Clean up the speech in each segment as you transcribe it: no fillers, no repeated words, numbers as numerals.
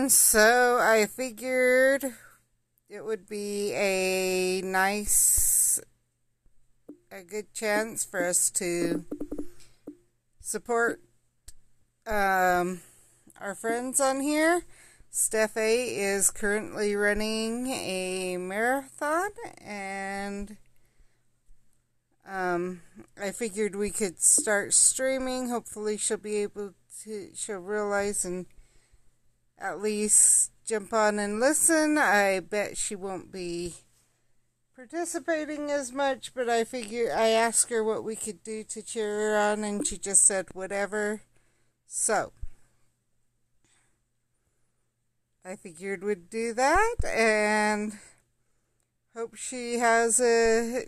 And so I figured it would be a good chance for us to support our friends on here. Stepha is currently running a marathon, and I figured we could start streaming. Hopefully she'll realize and at least jump on and listen. I bet she won't be participating as much, but I asked her what we could do to cheer her on, and she just said whatever. So I figured we'd do that, and hope she has a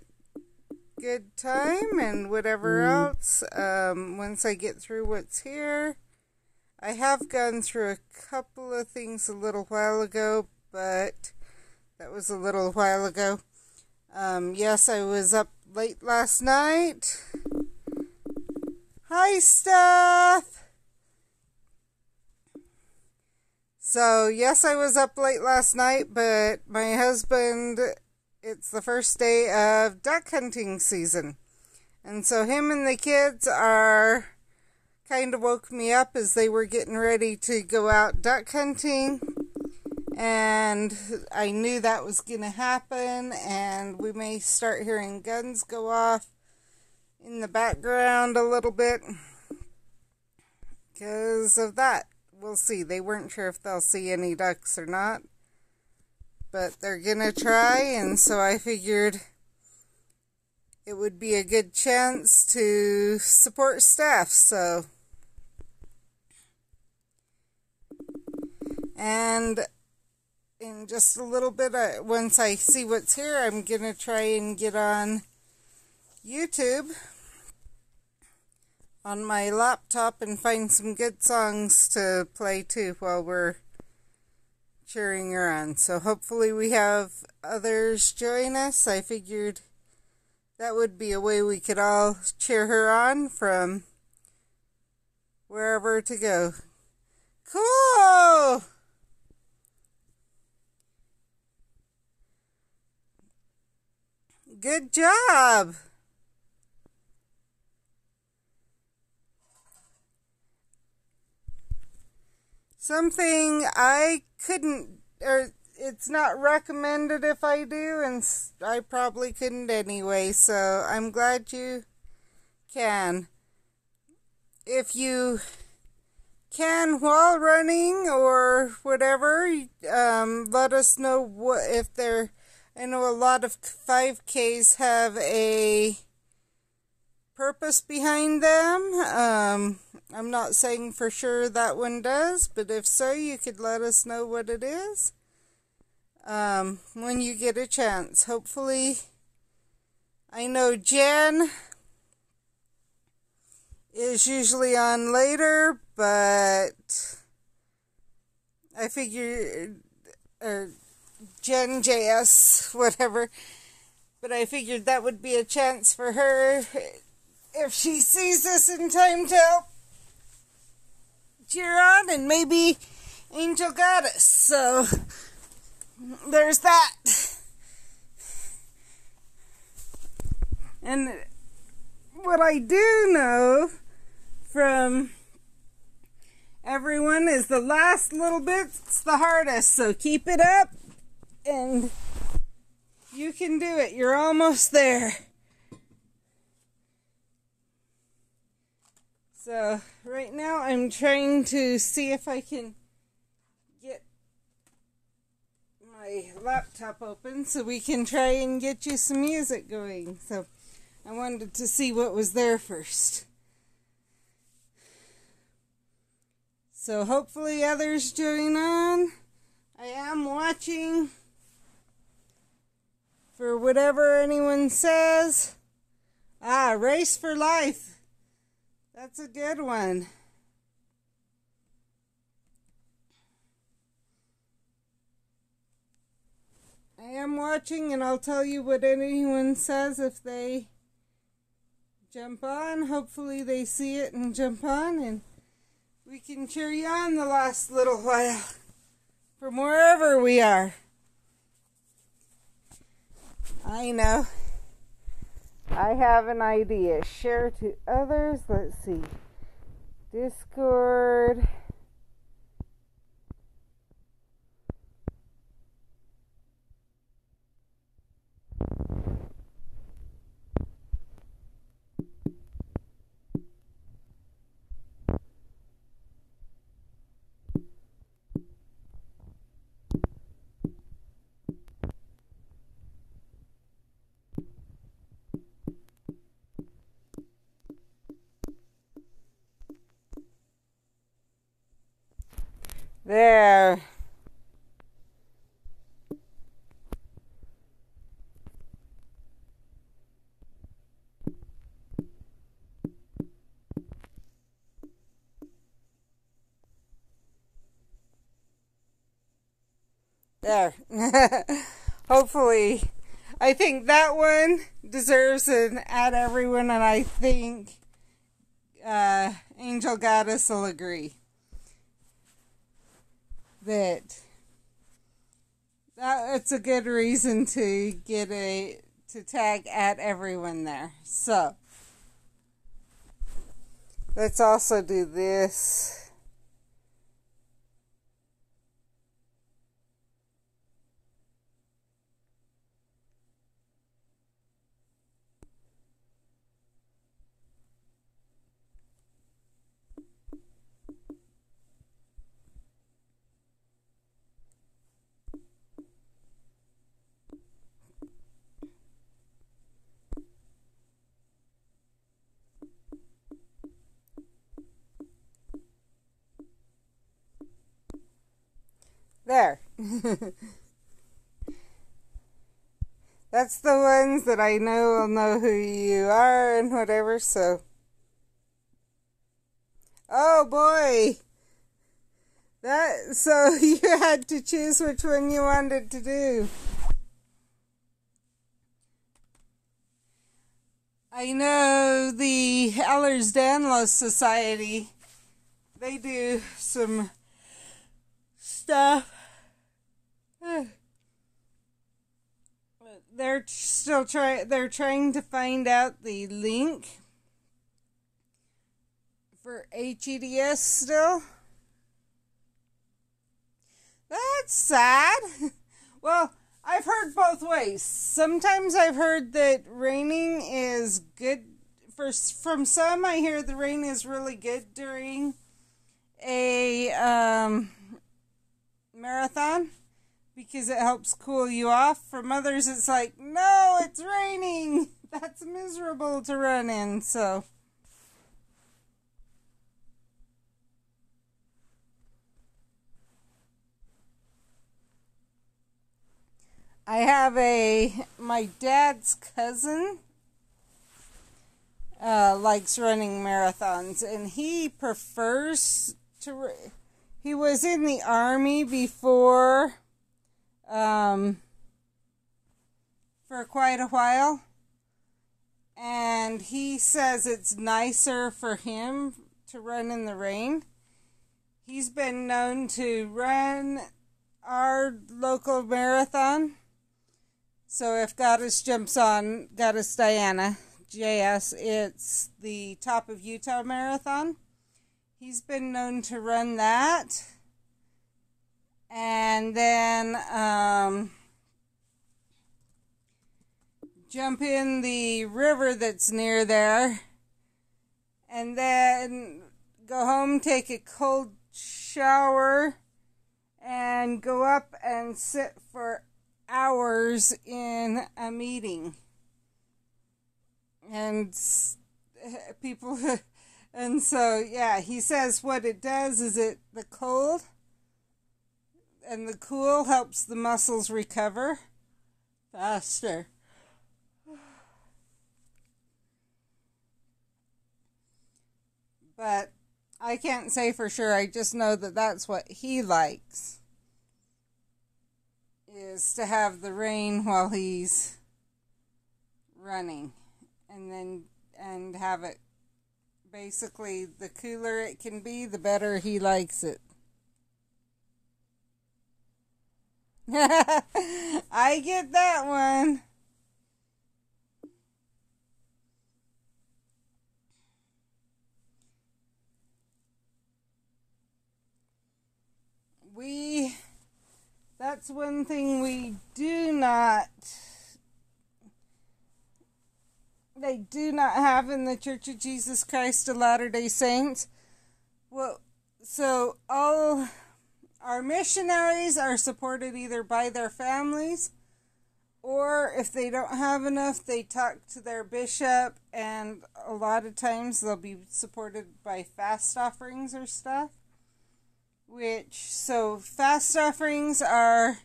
good time and whatever else. Once I get through what's here, I have gone through a couple of things a little while ago, but that was a little while ago. Yes, I was up late last night. Hi, Steph! So, yes, I was up late last night, but my husband, it's the first day of duck hunting season. And so him and the kids kind of woke me up as they were getting ready to go out duck hunting. And I knew that was going to happen, and we may start hearing guns go off in the background a little bit because of that. We'll see. They weren't sure if they'll see any ducks or not, but they're going to try, and so I figured it would be a good chance to support staff. So, and in just a little bit, once I see what's here, I'm going to try and get on YouTube on my laptop and find some good songs to play too while we're cheering her on. So hopefully we have others join us. I figured that would be a way we could all cheer her on from wherever to go. Cool! Good job! Something I couldn't, or it's not recommended if I do, and I probably couldn't anyway, so I'm glad you can. If you can while running or whatever, let us know if they're, I know a lot of 5Ks have a purpose behind them. I'm not saying for sure that one does, but if so, you could let us know what it is when you get a chance. Hopefully, I know Jen is usually on later, but I figured, or Jen JS, whatever, but I figured that would be a chance for her if she sees this in time to help cheer on, and maybe Angel Goddess. So there's that. And what I do know from everyone is the last little bit's the hardest. So keep it up, and you can do it. You're almost there. So right now I'm trying to see if I can get my laptop open so we can try and get you some music going. So I wanted to see what was there first. So hopefully others join on. I am watching for whatever anyone says. Race for Life. That's a good one. I am watching, and I'll tell you what anyone says if they jump on. Hopefully they see it and jump on, and we can cheer you on the last little while. from wherever we are. I know. I have an idea. Share to others. Let's see. Discord. There. There. Hopefully, I think that one deserves an add everyone, and I think Angel Goddess will agree that it's a good reason to tag at everyone there. So let's also do this. There. That's the ones that I know will know who you are and whatever, so. Oh boy. So you had to choose which one you wanted to do. I know the Ehlers-Danlos Society, they do some stuff. They're trying to find out the link for HEDS still. That's sad. Well, I've heard both ways. Sometimes I've heard that raining is good. From some, I hear the rain is really good during a marathon because it helps cool you off. From others, it's like, no, it's raining. That's miserable to run in, so. I have my dad's cousin likes running marathons, and he prefers to, he was in the army before, for quite a while, and he says it's nicer for him to run in the rain. He's been known to run our local marathon. So if Goddess jumps on, Goddess Diana, JS, it's the Top of Utah Marathon. He's been known to run that. And then jump in the river that's near there. And then go home, take a cold shower, and go up and sit for hours in a meeting, and people, and so yeah, he says what it does is the cold and the cool helps the muscles recover faster. But I can't say for sure. I just know that that's what he likes, is to have the rain while he's running, and have it, basically, the cooler it can be, the better he likes it. I get that one. That's one thing they do not have in the Church of Jesus Christ of Latter-day Saints. Well, so all our missionaries are supported either by their families, or if they don't have enough, they talk to their bishop, and a lot of times they'll be supported by fast offerings or stuff. So fast offerings are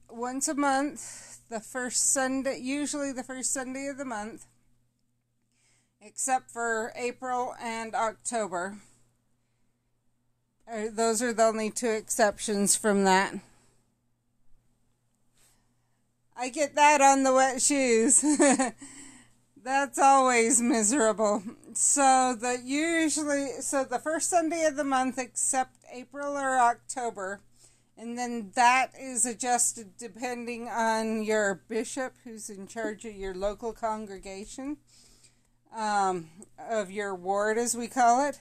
once a month, usually the first Sunday of the month, except for April and October. Those are the only two exceptions from that. I get that on the wet shoes. That's always miserable. So the first Sunday of the month except April or October, and then that is adjusted depending on your bishop who's in charge of your local congregation, of your ward as we call it.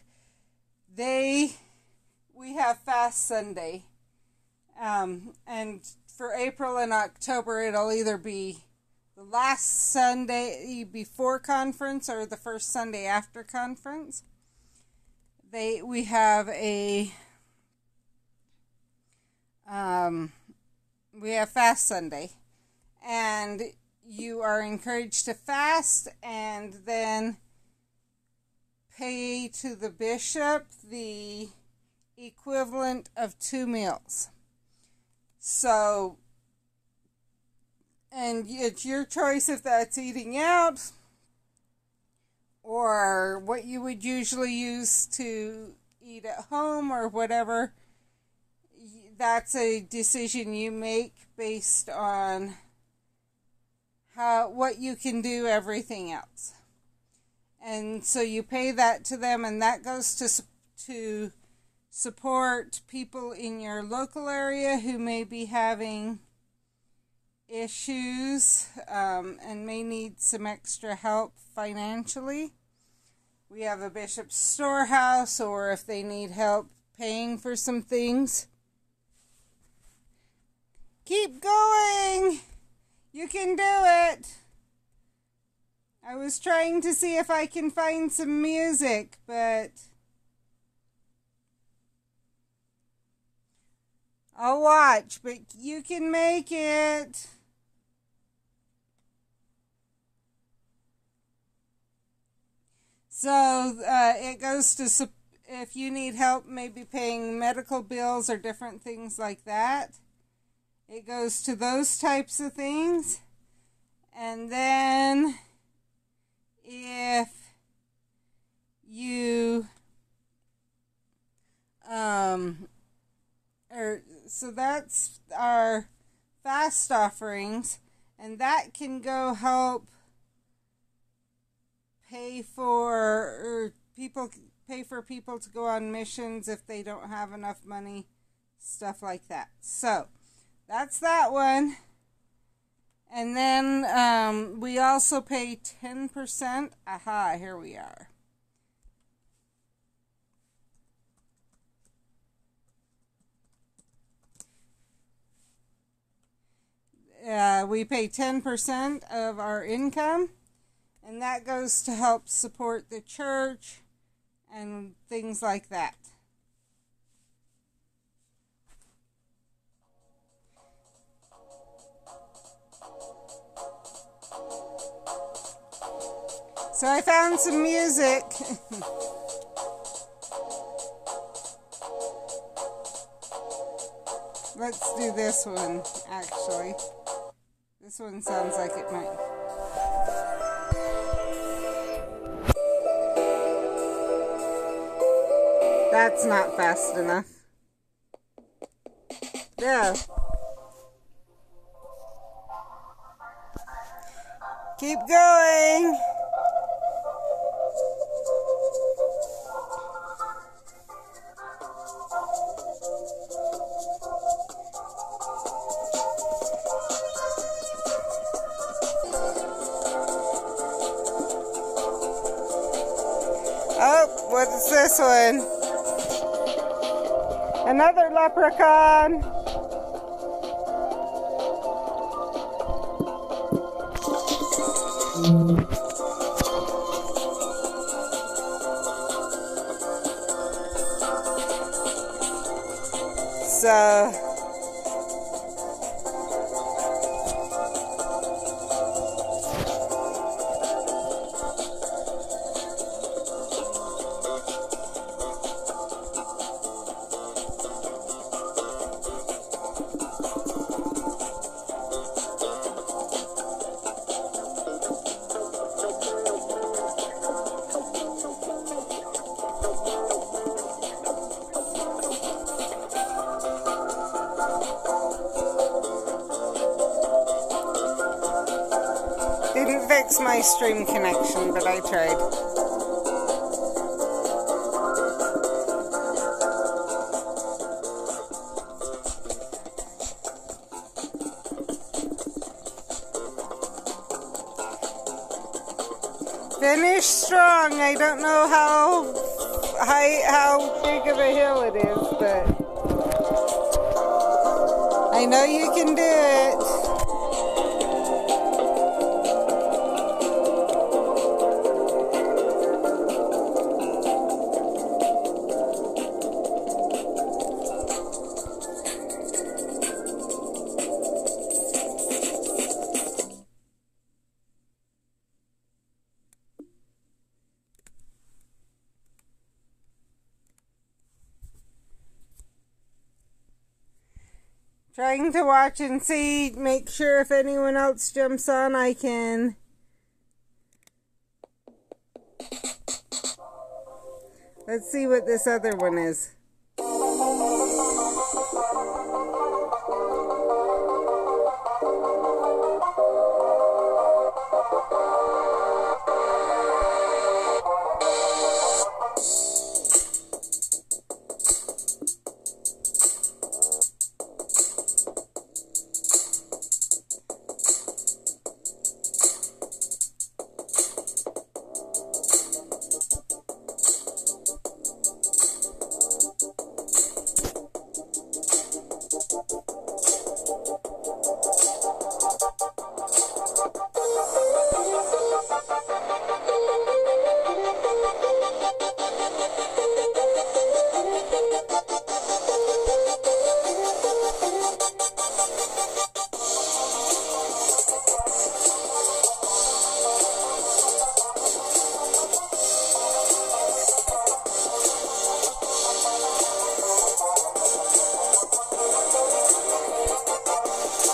We have Fast Sunday, and for April and October it'll either be the last Sunday before conference or the first Sunday after conference. We have Fast Sunday, and you are encouraged to fast and then pay to the bishop the equivalent of 2 meals. So, and it's your choice if that's eating out or what you would usually use to eat at home or whatever. That's a decision you make based on what you can do, everything else. And so you pay that to them, and that goes to support people in your local area who may be having issues and may need some extra help financially. We have a bishop's storehouse, or if they need help paying for some things. Keep going! You can do it! I was trying to see if I can find some music, but I'll watch, but you can make it. So it goes to, if you need help maybe paying medical bills or different things like that, it goes to those types of things. And then if you so that's our fast offerings, and that can go help pay for people to go on missions if they don't have enough money, stuff like that. So that's that one. And then we also pay 10%. Aha, here we are. We pay 10% of our income, and that goes to help support the church and things like that. So I found some music. Let's do this one, actually. This one sounds like it might. That's not fast enough. There. Keep going. what's this one? Another leprechaun. So didn't fix my stream connection, but I tried. Finish strong. I don't know how big of a hill it is, but I know you can do it. Trying to watch and see, make sure if anyone else jumps on, I can. Let's see what this other one is.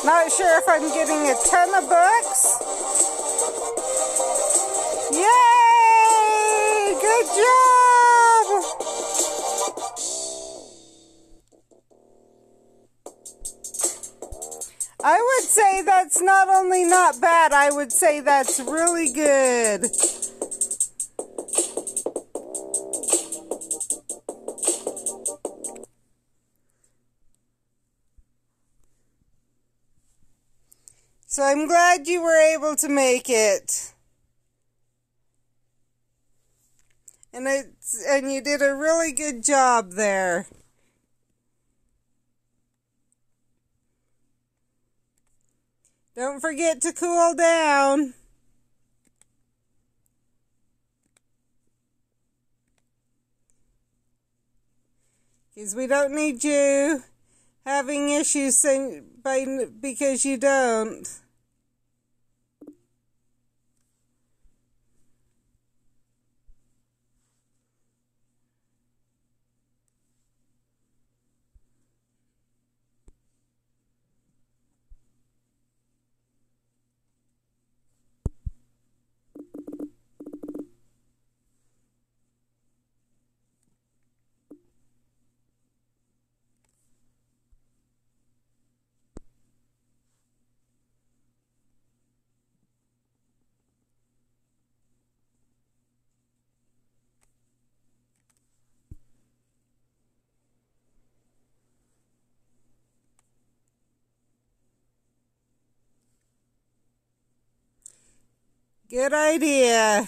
Not sure if I'm getting a ton of books. Yay! Good job! I would say that's not only not bad, I would say that's really good. So I'm glad you were able to make it. And you did a really good job there. Don't forget to cool down. Because we don't need you having issues because you don't. Good idea.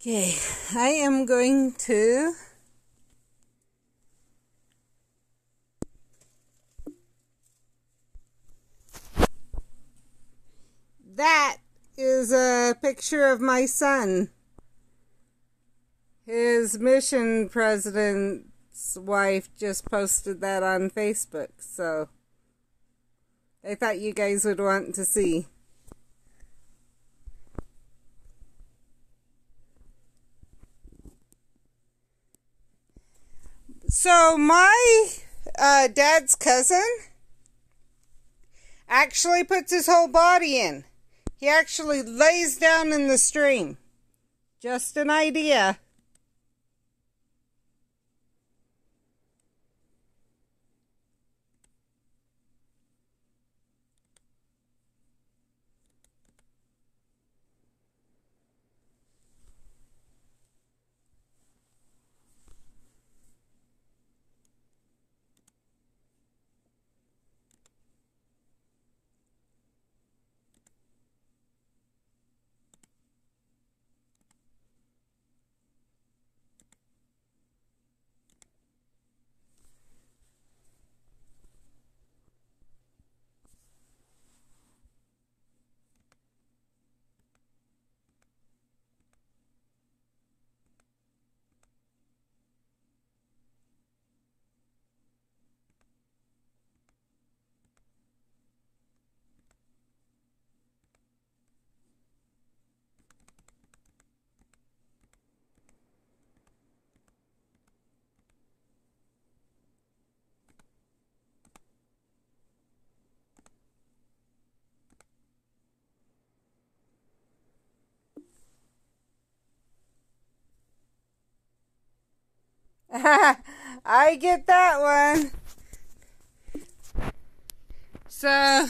Okay, I am going to that is a picture of my son. His mission president's wife just posted that on Facebook, so I thought you guys would want to see. So my dad's cousin actually puts his whole body in. He actually lays down in the stream. Just an idea. I get that one. So,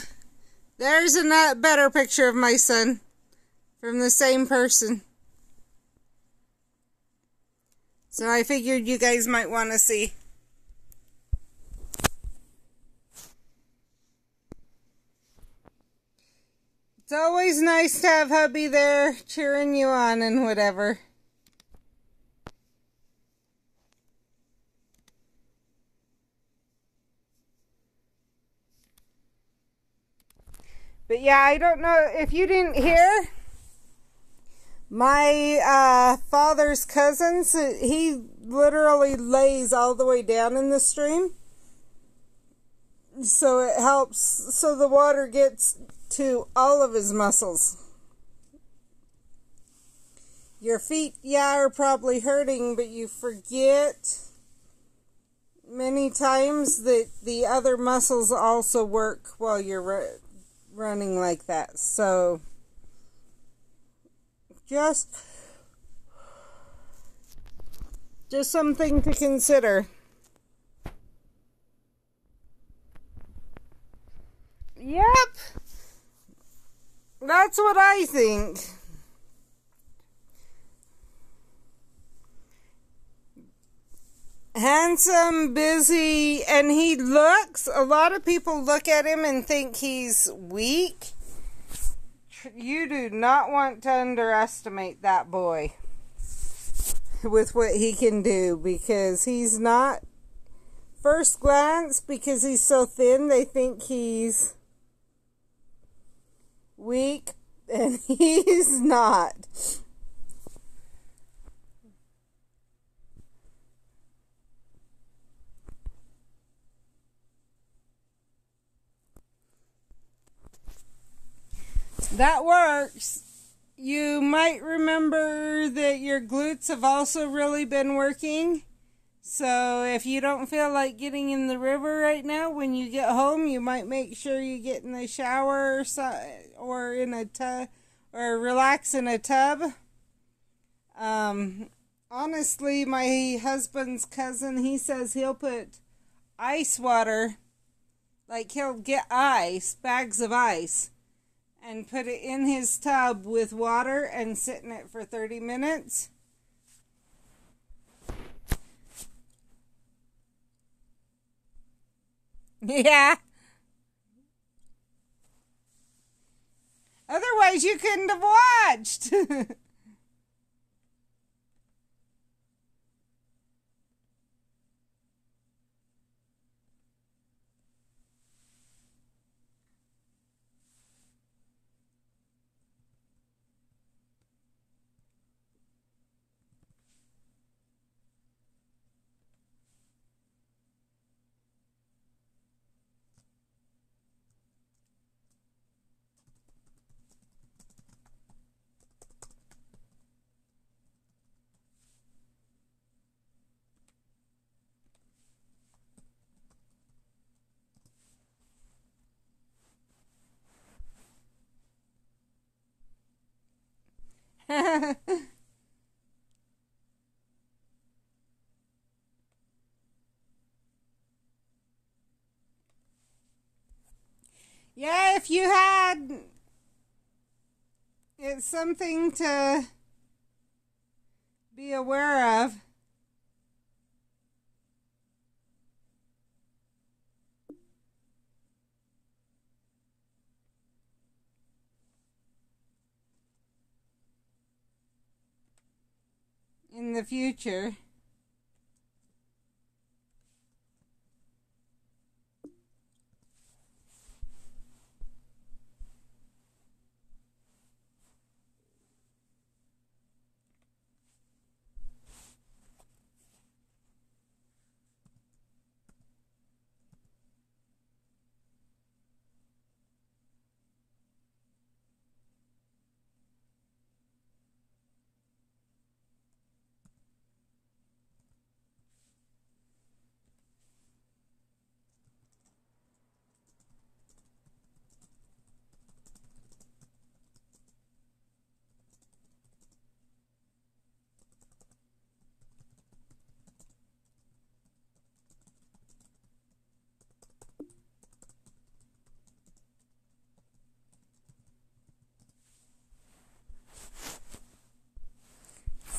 there's a better picture of my son from the same person. So I figured you guys might want to see. It's always nice to have hubby there cheering you on and whatever. But yeah, I don't know if you didn't hear, my father's cousins, he literally lays all the way down in the stream. So it helps, so the water gets to all of his muscles. Your feet, yeah, are probably hurting, but you forget many times that the other muscles also work while you're running like that. So just something to consider. Yep, that's what I think. Handsome, busy, and he looks, a lot of people look at him and think he's weak. You do not want to underestimate that boy with what he can do, because he's not, first glance, because he's so thin, they think he's weak, and he's not. That works. You might remember that your glutes have also really been working. So if you don't feel like getting in the river right now, when you get home, you might make sure you get in the shower or in a tub, or relax in a tub. Honestly, my husband's cousin, he says he'll put ice water, like he'll get ice, bags of ice, and put it in his tub with water and sit in it for 30 minutes. Yeah. Otherwise, you couldn't have watched. Yeah, if you had, it's something to be aware of. In the future.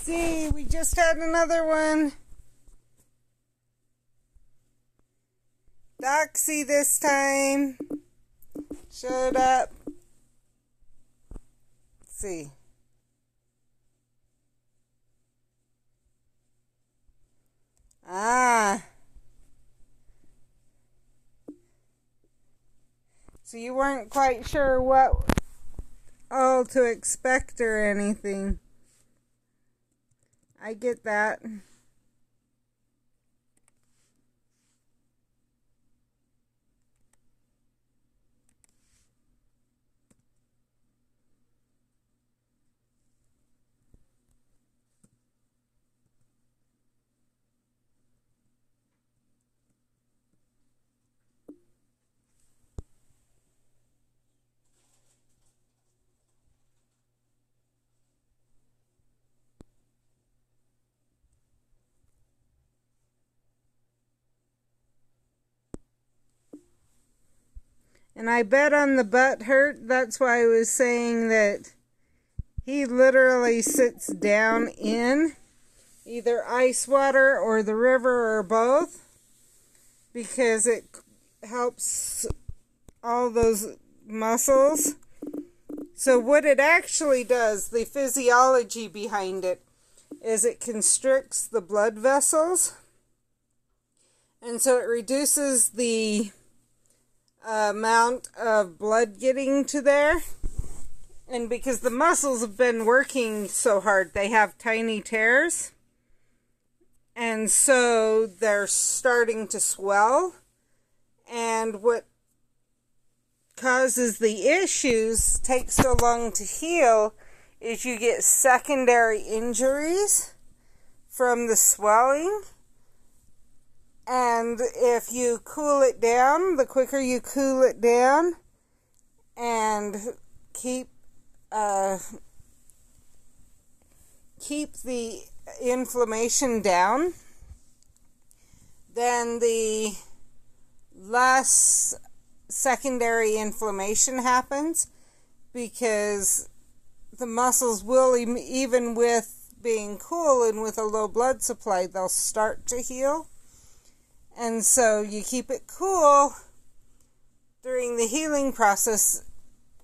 See, we just had another one. Doxy this time. Showed up. Let's see. So you weren't quite sure what all to expect or anything. I get that. And I bet on the butt hurt, that's why I was saying that he literally sits down in either ice water or the river or both, because it helps all those muscles. So what it actually does, the physiology behind it, is it constricts the blood vessels. And so it reduces the amount of blood getting to there. And because the muscles have been working so hard, they have tiny tears. And so they're starting to swell. And what causes the issues, take so long to heal, is you get secondary injuries from the swelling. And if you cool it down, the quicker you cool it down and keep the inflammation down, then the less secondary inflammation happens, because the muscles will, even with being cool and with a low blood supply, they'll start to heal. And so you keep it cool during the healing process,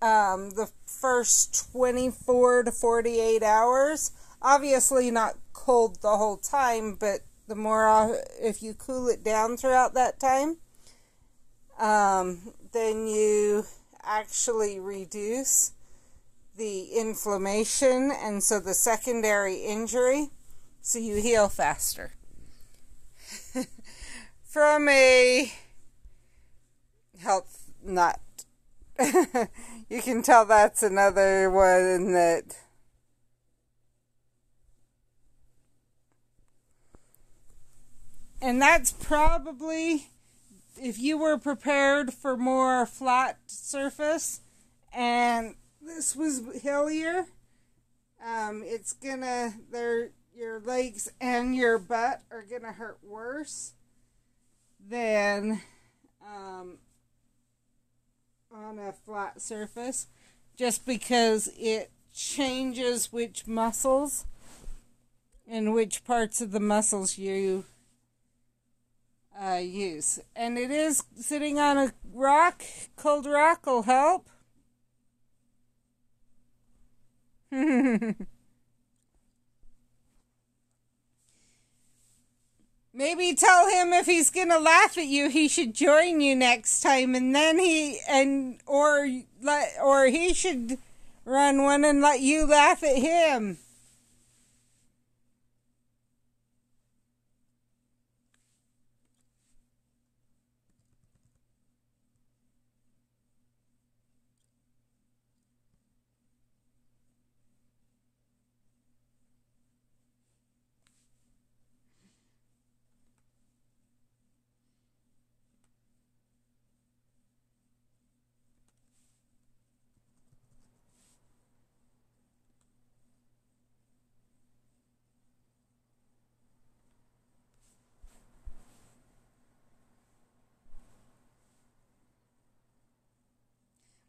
the first 24 to 48 hours. Obviously not cold the whole time, but the more, if you cool it down throughout that time, then you actually reduce the inflammation, and so the secondary injury, so you heal faster. From a health nut. You can tell that's another one that and that's probably, if you were prepared for more flat surface and this was hillier, It's gonna, your legs and your butt are gonna hurt worse than on a flat surface, just because it changes which muscles and which parts of the muscles you use. And it is sitting on a rock. Cold rock will help. Maybe tell him if he's gonna laugh at you, he should join you next time, and then or he should run one and let you laugh at him.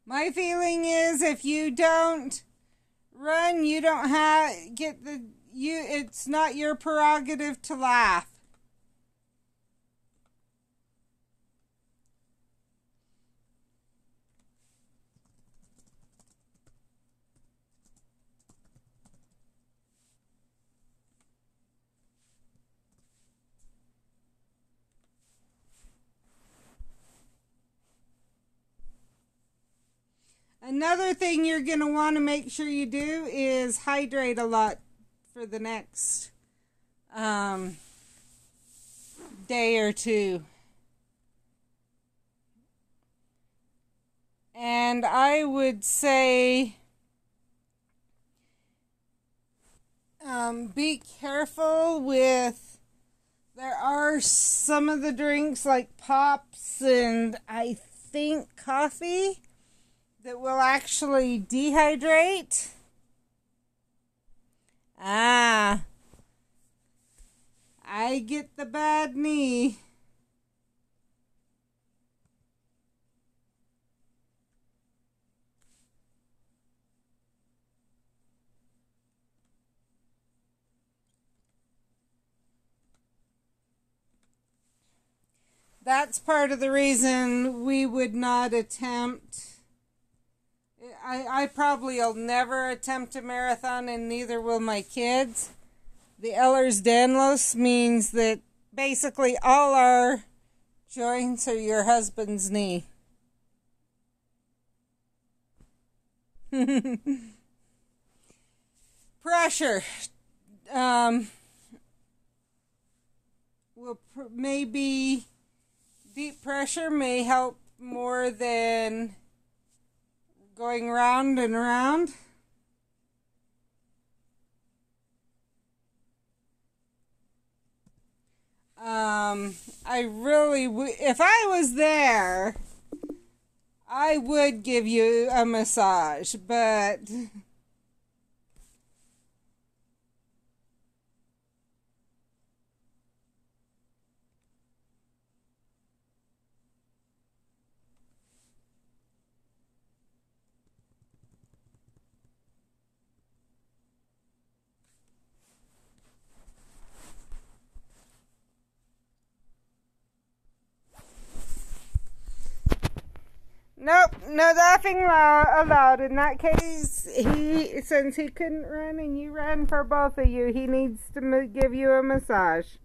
My feeling is if you don't run, you don't it's not your prerogative to laugh. Another thing you're going to want to make sure you do is hydrate a lot for the next day or two. And I would say be careful with, there are some of the drinks like pops and I think coffee that will actually dehydrate. I get the bad knee. That's part of the reason we would not attempt. I probably will never attempt a marathon, and neither will my kids. The Ehlers-Danlos means that basically all our joints are your husband's knee. Pressure. Maybe deep pressure may help more than going round and round. I really would, if I was there, I would give you a massage, but nope, no laughing allowed. In that case, since he couldn't run and you ran for both of you, he needs to give you a massage.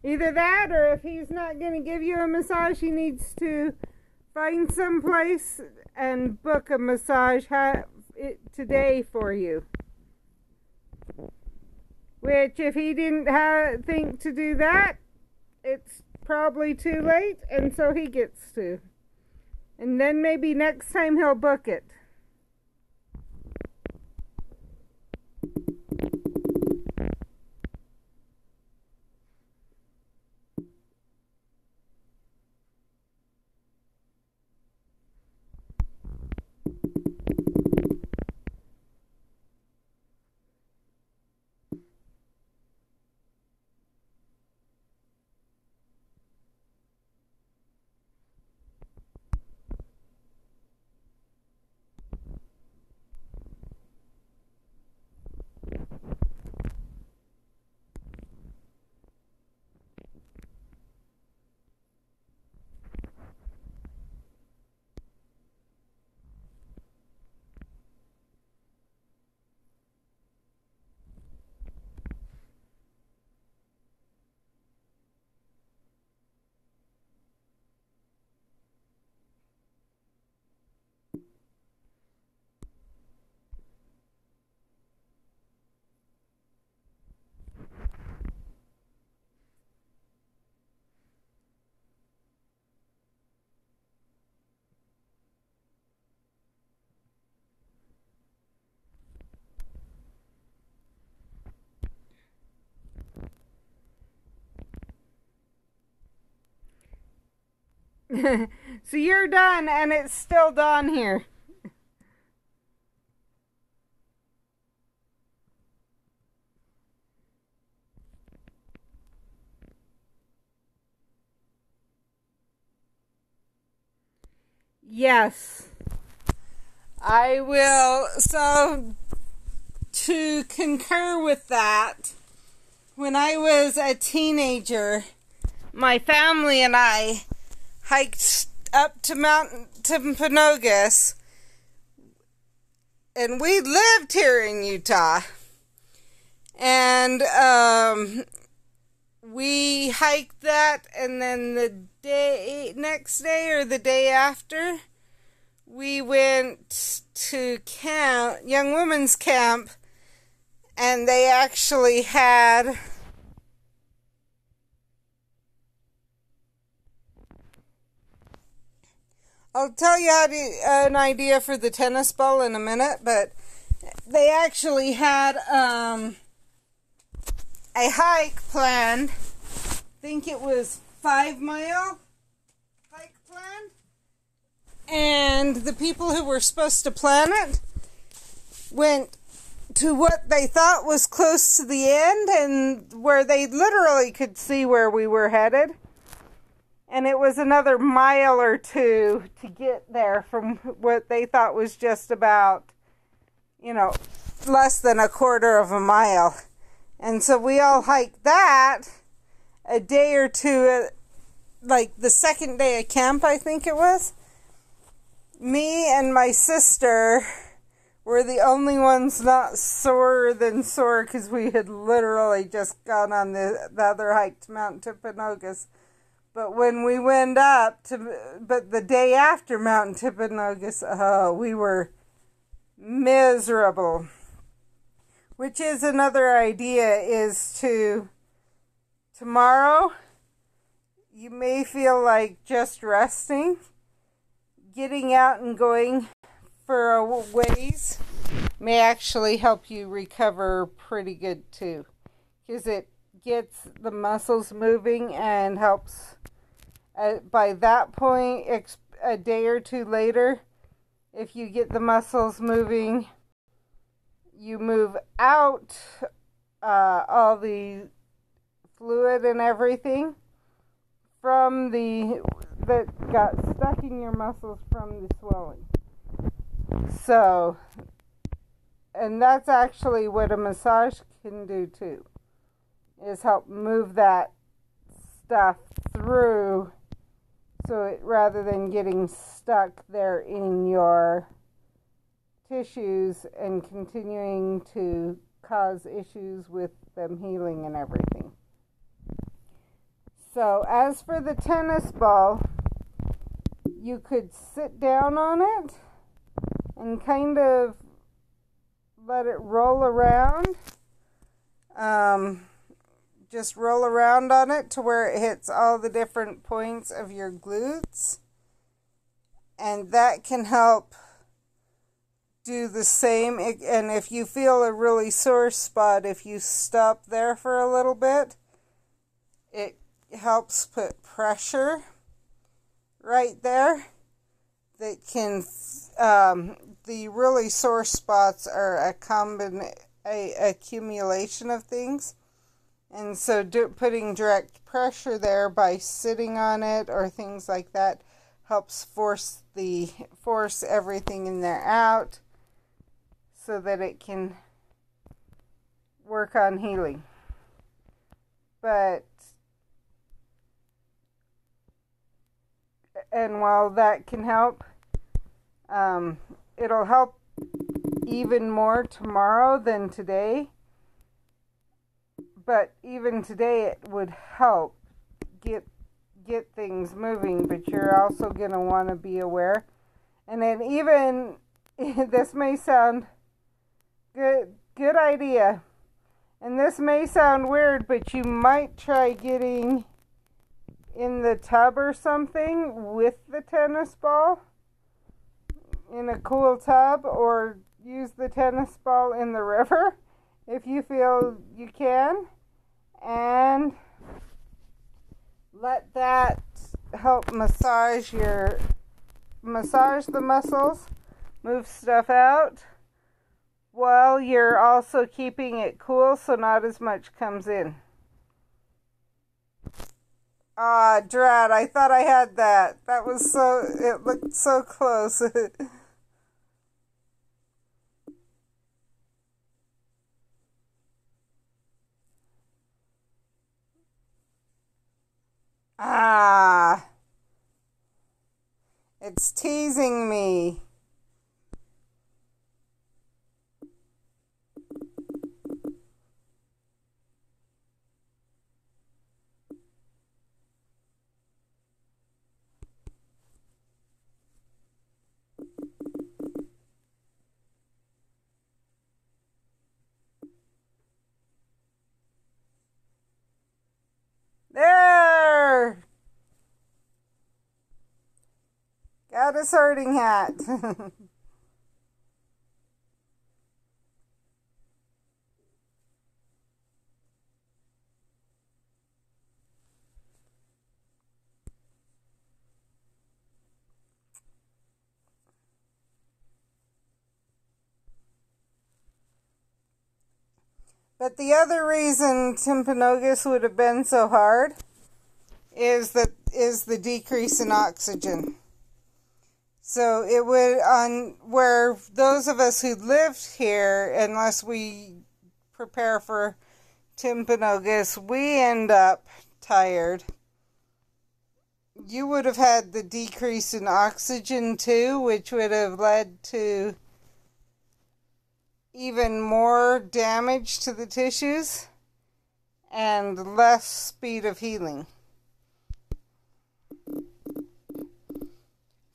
Either that, or if he's not going to give you a massage, he needs to find some place and book a massage today for you. Which, if he didn't think to do that, it's probably too late, and so he gets to. And then maybe next time he'll book it. So you're done and it's still dawn here. Yes, I will. So, to concur with that, when I was a teenager, my family and I hiked up to Mount Timpanogos, and we lived here in Utah. And we hiked that, and then the next day or the day after, we went to camp, young women's camp, and they actually had I'll tell you an idea for the tennis ball in a minute, but they actually had a hike planned. I think it was 5-mile hike planned. And the people who were supposed to plan it went to what they thought was close to the end, and where they literally could see where we were headed. And it was another mile or two to get there from what they thought was just about, less than a quarter of a mile. And so we all hiked that a day or two, like the second day of camp, I think it was. Me and my sister were the only ones not sorer than sore, because we had literally just gone on the other hike to Mount Timpanogos. But when we went up but the day after Mount Timpanogos, we were miserable. Which is another idea, is tomorrow, you may feel like just resting. Getting out and going for a ways may actually help you recover pretty good too, because it gets the muscles moving and helps. By that point, a day or two later, if you get the muscles moving, you move out all the fluid and everything from that got stuck in your muscles from the swelling. So, and that's actually what a massage can do too, is help move that stuff through, so it, rather than getting stuck there in your tissues and continuing to cause issues with them healing and everything. So as for the tennis ball, you could sit down on it and kind of let it roll around. Just roll around on it to where it hits all the different points of your glutes. And that can help do the same. And if you feel a really sore spot, if you stop there for a little bit, it helps put pressure right there. That can, the really sore spots are a accumulation of things. And so putting direct pressure there by sitting on it or things like that helps force everything in there out, so that it can work on healing. And while that can help, it'll help even more tomorrow than today. But even today it would help get things moving, but you're also going to want to be aware. And then even, this may sound good idea, and this may sound weird, but you might try getting in the tub or something with the tennis ball, in a cool tub, or use the tennis ball in the river if you feel you can, and let that help massage the muscles, move stuff out, while you're also keeping it cool so not as much comes in. Ah, drat, I thought I had that. It looked so close. Ah, it's teasing me. There! Got a sorting hat. But the other reason Timpanogos would have been so hard is the decrease in oxygen. So it would, on where those of us who lived here, unless we prepare for Timpanogos, we end up tired. You would have had the decrease in oxygen too, which would have led to even more damage to the tissues and less speed of healing.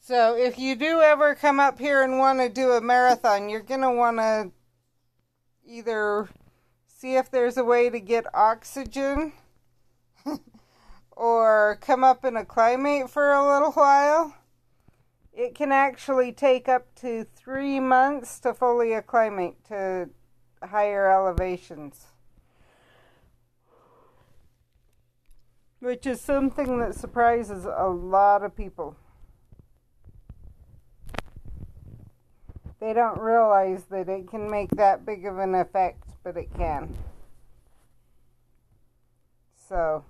So if you do ever come up here and want to do a marathon, you're going to want to either see if there's a way to get oxygen or come up and acclimate for a little while. It can actually take up to 3 months to fully acclimate to higher elevations, which is something that surprises a lot of people. They don't realize that it can make that big of an effect, but it can. So,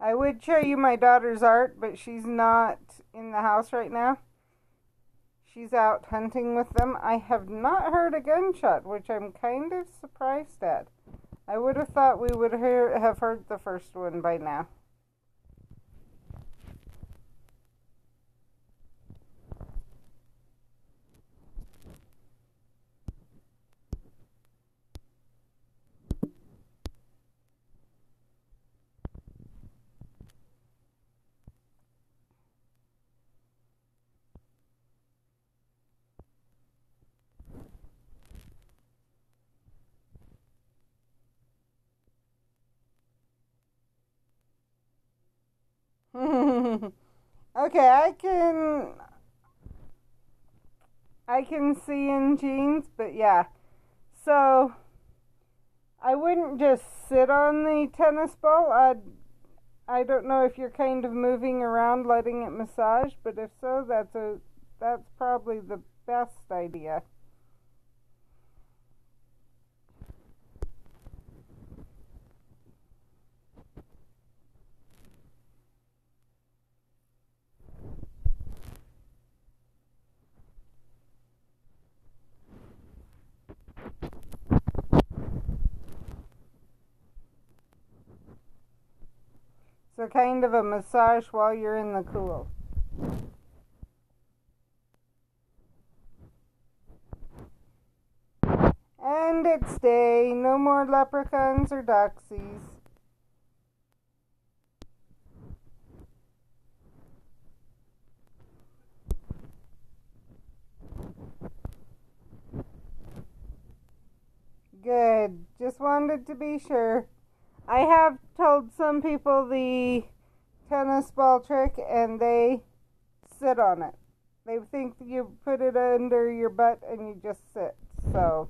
I would show you my daughter's art, but she's not in the house right now. She's out hunting with them. I have not heard a gunshot, which I'm kind of surprised at. I would have thought we would have heard the first one by now. Okay, I can see in jeans, but yeah. So I wouldn't just sit on the tennis ball. I don't know if you're kind of moving around letting it massage, but if so, that's probably the best idea. So kind of a massage while you're in the cool. And it's day. No more leprechauns or doxies. Good. Just wanted to be sure. I have told some people the tennis ball trick and they sit on it. They think you put it under your butt and you just sit. So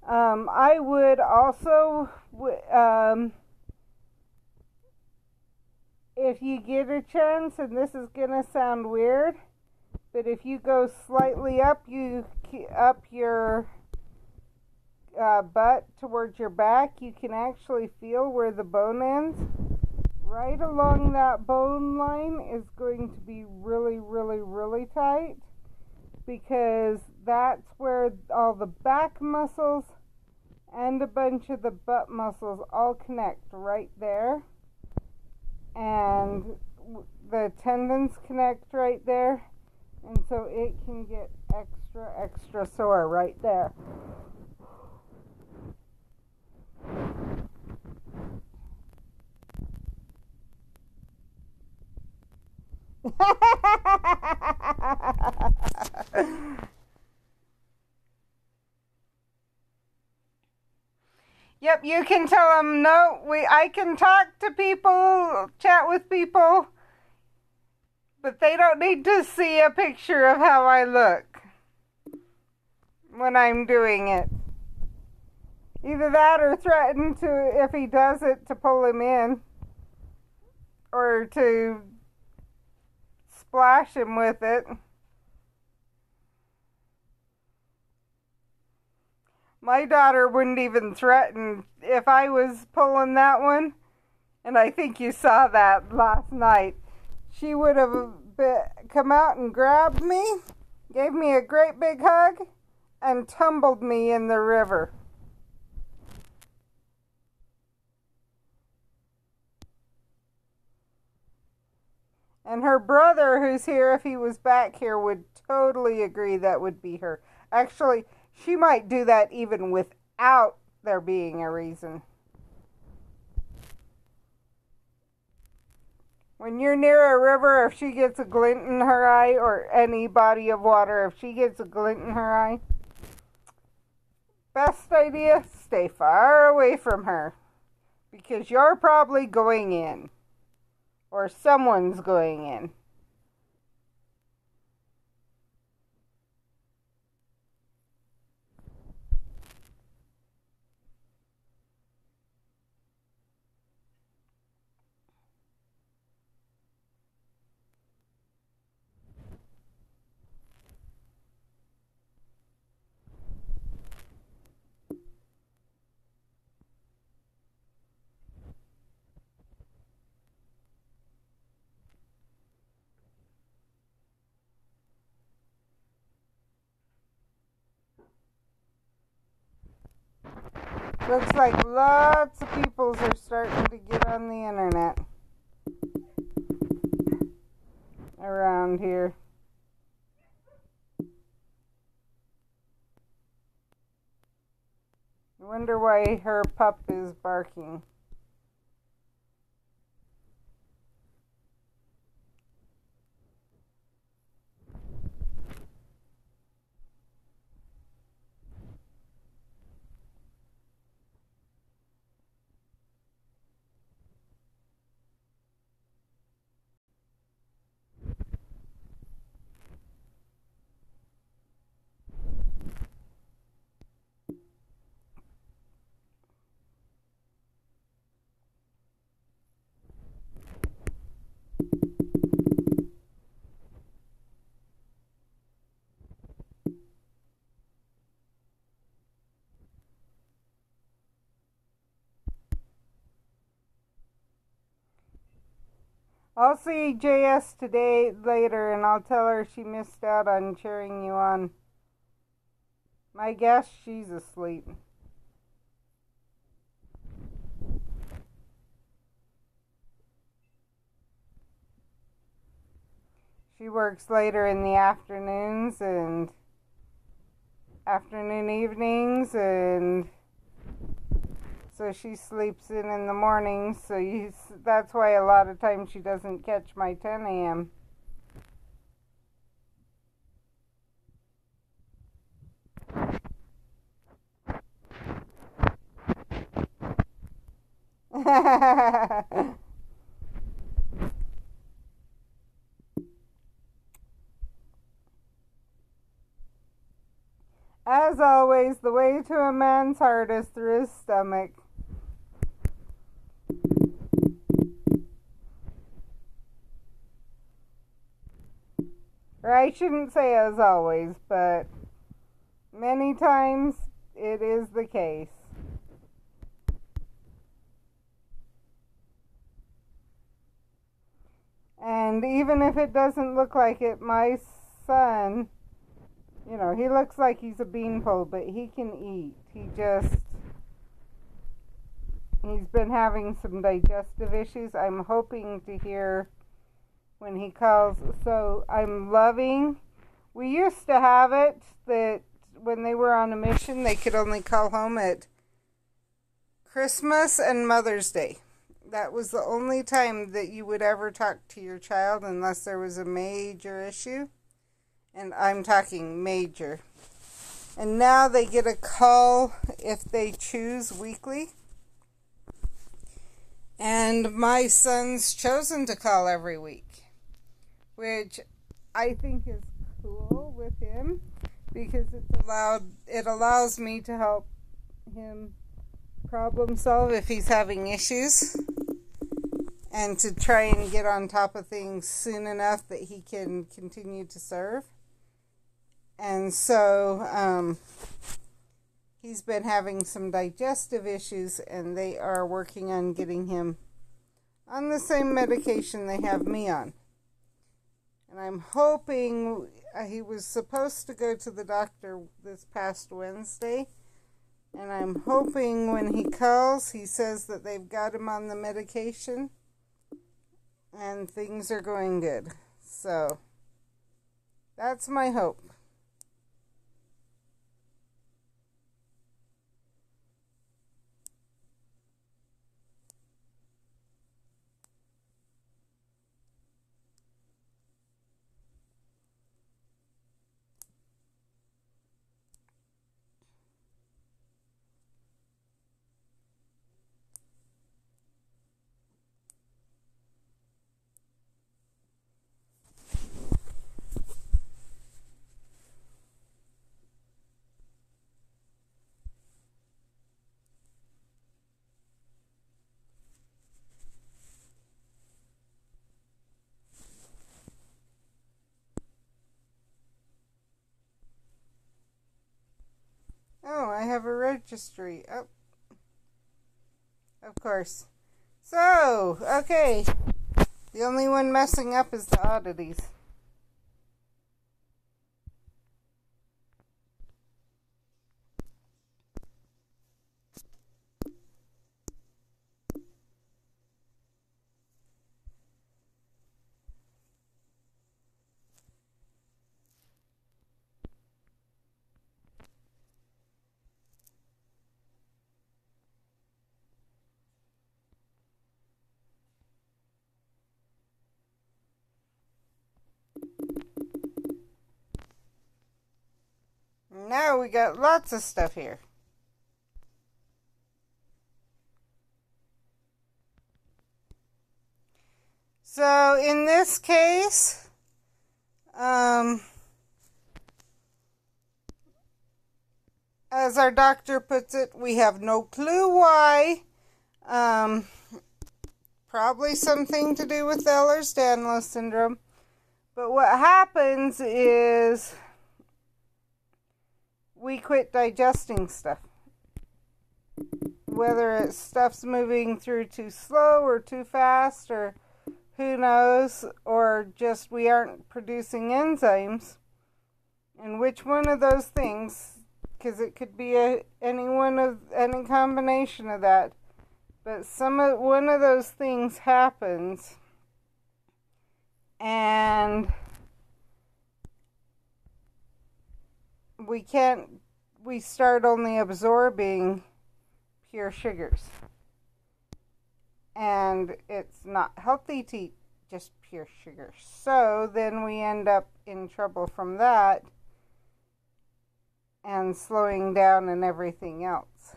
I would also, if you get a chance, and this is going to sound weird, but if you go slightly up your butt towards your back, you can actually feel where the bone ends. Right along that bone line is going to be really, really, really tight, because that's where all the back muscles and a bunch of the butt muscles all connect right there. And the tendons connect right there. And so it can get extra, extra sore right there. Yep, you can tell them, no, I can talk to people, chat with people, but they don't need to see a picture of how I look when I'm doing it. Either that or threaten to, if he does it, to pull him in or to splash him with it. My daughter wouldn't even threaten if I was pulling that one, and I think you saw that last night. She would have come out and grabbed me, gave me a great big hug, and tumbled me in the river. And her brother, who's here, if he was back here, would totally agree that would be her. Actually, she might do that even without there being a reason. When you're near a river, if she gets a glint in her eye, or any body of water, if she gets a glint in her eye, best idea, stay far away from her. Because you're probably going in. Or someone's going in. Looks like lots of people are starting to get on the internet around here. I wonder why her pup is barking. I'll see JS today later, and I'll tell her she missed out on cheering you on. My guess, she's asleep. She works later in the afternoons and afternoon evenings, and so she sleeps in the mornings, so that's why a lot of times she doesn't catch my 10 a.m. As always, the way to a man's heart is through his stomach. Or I shouldn't say as always, but many times it is the case. And even if it doesn't look like it, my son, you know, he looks like he's a beanpole, but he can eat. He's been having some digestive issues. I'm hoping to hear when he calls. So I'm loving. We used to have it that when they were on a mission, they could only call home at Christmas and Mother's Day. That was the only time that you would ever talk to your child unless there was a major issue. And I'm talking major. And now they get a call if they choose weekly. And my son's chosen to call every week, which I think is cool with him because it allows me to help him problem solve if he's having issues and to try and get on top of things soon enough that he can continue to serve. And so he's been having some digestive issues, and they are working on getting him on the same medication they have me on. And I'm hoping, he was supposed to go to the doctor this past Wednesday, and I'm hoping when he calls, he says that they've got him on the medication, and things are going good. So, that's my hope. Oh, I have a registry. Oh, of course. So, okay. The only one messing up is the oddities. Now we got lots of stuff here. So in this case, as our doctor puts it, we have no clue why. Probably something to do with Ehlers-Danlos syndrome. But what happens is we quit digesting stuff. Whether it's stuff's moving through too slow or too fast, or who knows, or just we aren't producing enzymes. And which one of those things, because it could be any combination of that, but one of those things happens, and we start only absorbing pure sugars. And it's not healthy to eat just pure sugar. So then we end up in trouble from that and slowing down and everything else.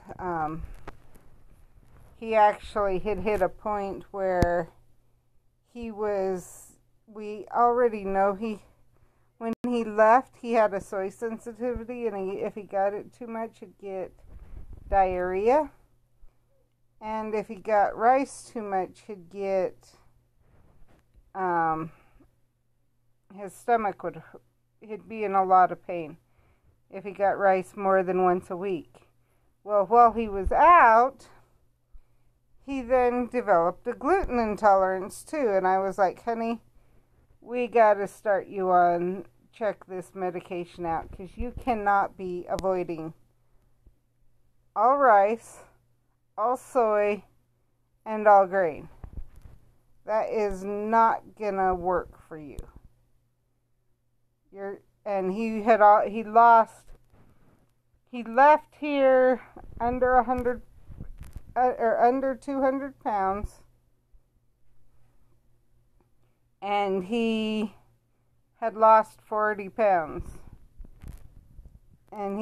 he actually had hit a point where we already know when he left, he had a soy sensitivity, and if he got it too much, he'd get diarrhea. And if he got rice too much, he'd get, his stomach he'd be in a lot of pain if he got rice more than once a week. Well, while he was out, he then developed a gluten intolerance too. And I was like, honey, we got to start you on, check this medication out, because you cannot be avoiding all rice, all soy, and all grain. That is not gonna work for you. He left here under 100 or under 200 pounds, and he had lost 40 pounds, and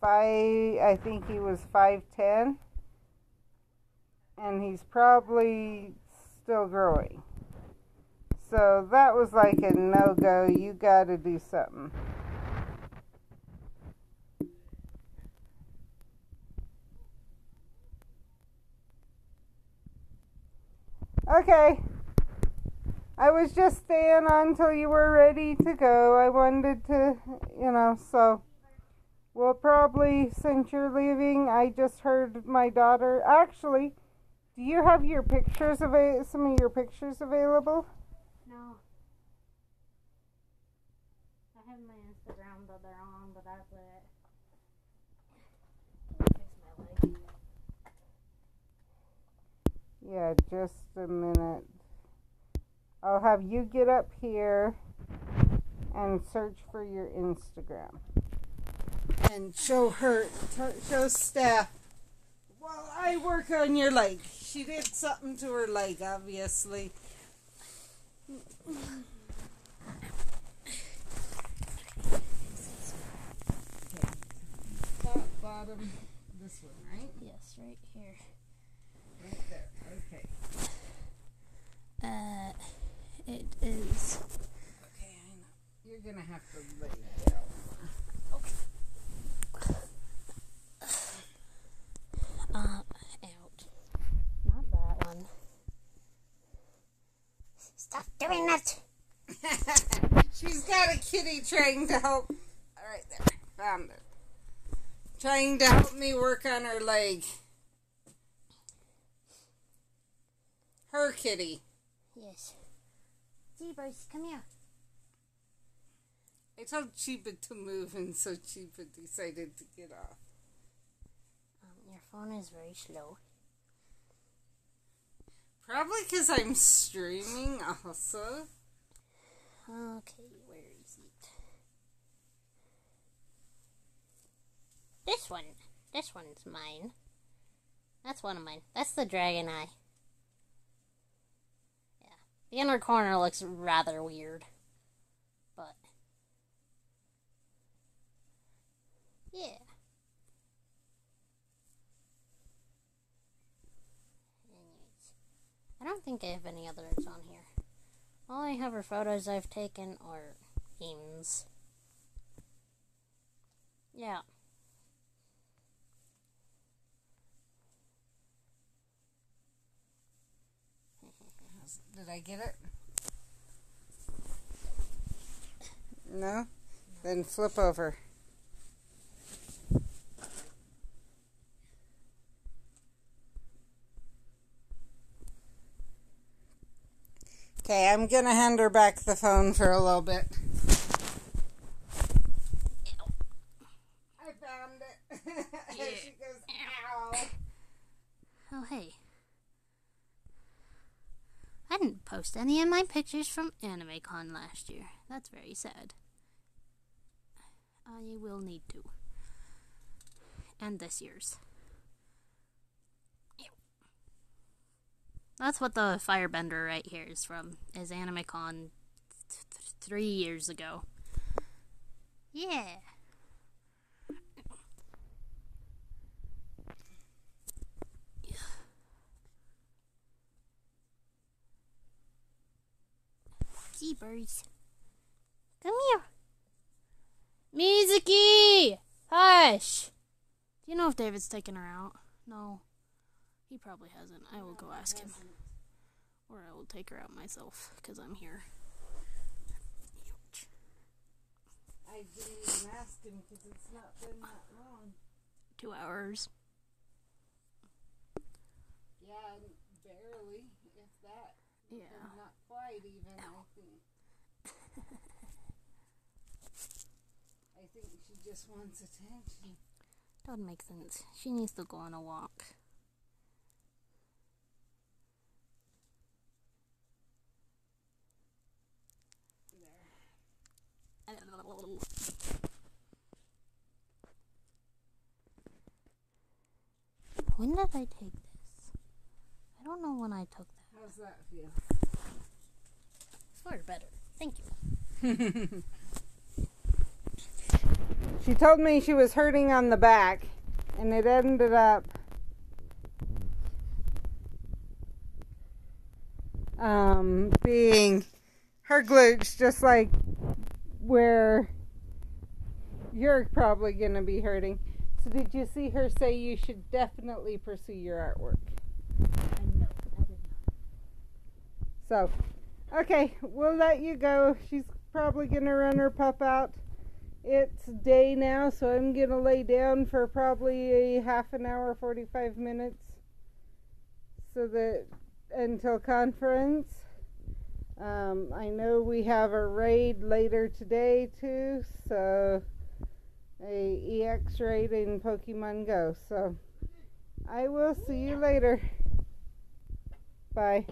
I think he was 5'10", and he's probably still growing. So that was like a no-go. You got to do something. Okay. I was just staying on until you were ready to go. I wanted to, so we'll probably, since you're leaving, I just heard my daughter. Actually, do you have your pictures some of your pictures available? No. I have my Instagram that they're on, but that's it. Fix my leg. Yeah, just a minute. I'll have you get up here and search for your Instagram. And show Steph while I work on your leg. She did something to her leg, obviously. Okay. Top, bottom, this one, right? Yes, right here. Right there, okay. It is. Okay, I know. You're gonna have to lay down. Out. Not that one. Stop doing it! She's got a kitty trying to help. All right, there. Found it. Trying to help me work on her leg. Her kitty. Yes. Jeepers, come here. I told Chiba to move, and so Chiba decided to get off. Your phone is very slow. Probably because I'm streaming also. Okay, where is it? This one. This one's mine. That's one of mine. That's the dragon eye. Yeah. The inner corner looks rather weird. But yeah. I don't think I have any others on here. All I have are photos I've taken or memes. Yeah. Did I get it? No? Then flip over. Okay, I'm gonna hand her back the phone for a little bit. I found it. Yeah. She goes, ow. Oh, hey. I didn't post any of my pictures from AnimeCon last year. That's very sad. I will need to. And this year's. That's what the firebender right here is from. Is AnimeCon 3 years ago. Yeah. Jeepers. Come here. Mizuki! Hush! Do you know if David's taken her out? No. He probably hasn't. I will go ask him. Or I will take her out myself, because I'm here. I didn't even ask him, because it's not been that long. 2 hours. Yeah, barely, if that. Yeah. Not quite even, I think. I think she just wants attention. Doesn't make sense. She needs to go on a walk. When did I take this? I don't know when I took that. How's that feel? Far better. Thank you. She told me she was hurting on the back, and it ended up being her glutes, just like where you're probably going to be hurting. So did you see her say you should definitely pursue your artwork? No, I did not. So, okay, we'll let you go. She's probably going to run her pup out. It's day now, so I'm going to lay down for probably a half an hour, 45 minutes, so that until conference. I know we have a raid later today too, so a EX raid in Pokemon Go. So I will see you later. Bye.